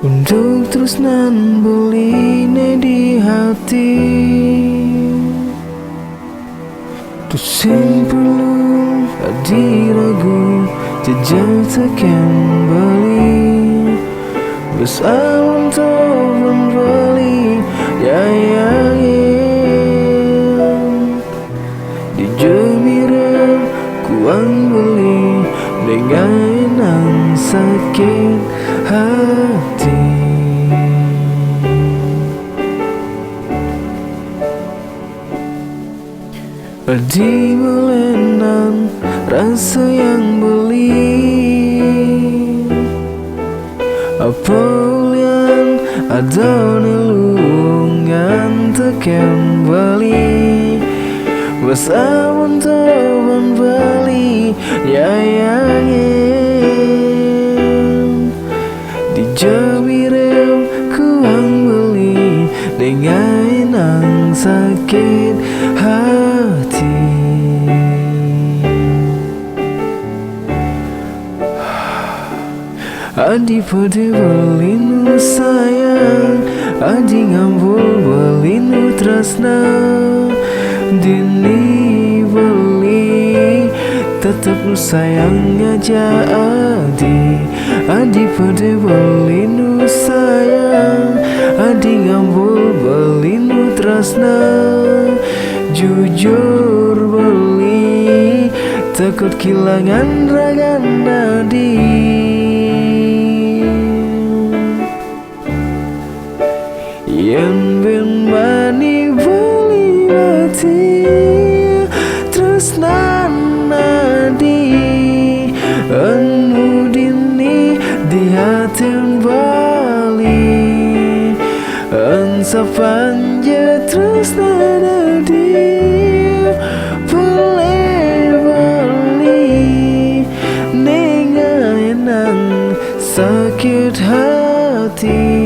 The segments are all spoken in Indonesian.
Untuk terus nan beline di hati, terus sing perlu diragu jejak tekan balik bersama untuk membeli yayain di jemira kuang beli dengan sakit hati. Di melenan rasa yang beli apa yang ada nelungan tekan bali bersama teman bali yayain di jamirem kuang beli dengan sakit hati. Adi pada belinu sayang, adi ngambul belinu tresna, dini beli tetap lu sayang aja adi pada belinu sayang, adi ngambul belinu tresna, jujur beli takut kehilangan ragan nadi. Yang ben mani beli mati terus nadi anu dini di hati bali an sapanja terus nadi boleh bali nengan sakit hati.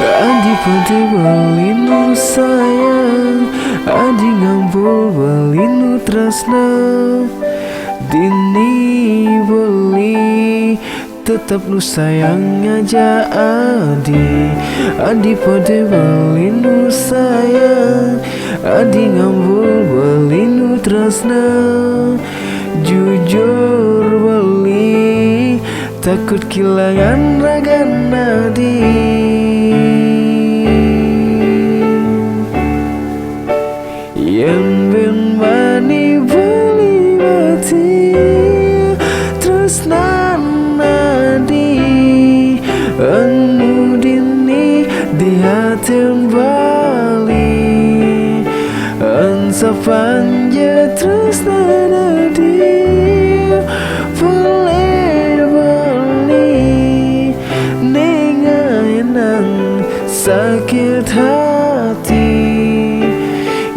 Adi pada belinu sayang, adi ngambul belinu tresna, dini beli tetap lu sayang aja adi pada belinu sayang, adi ngambul belinu tresna, jujur beli takut kehilangan ragan nadi. Yang ben mani beli mati terus nadi anu dini di hati bali an sapanja terus nadi boleh bali nengan sakit hati.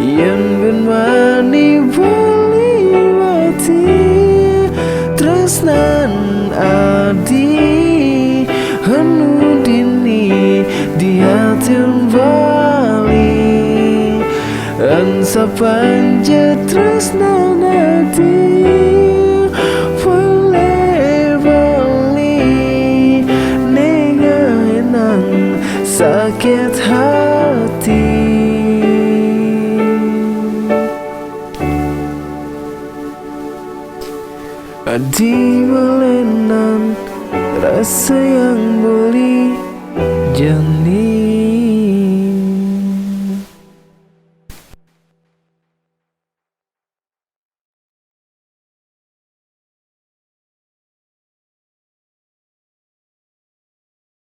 Yang ben mani beli mati terus adi anu dini di hati bali an sapanja terus nadi boleh bali nengan sakit hati. Padi melenan, rasa yang boleh jernih.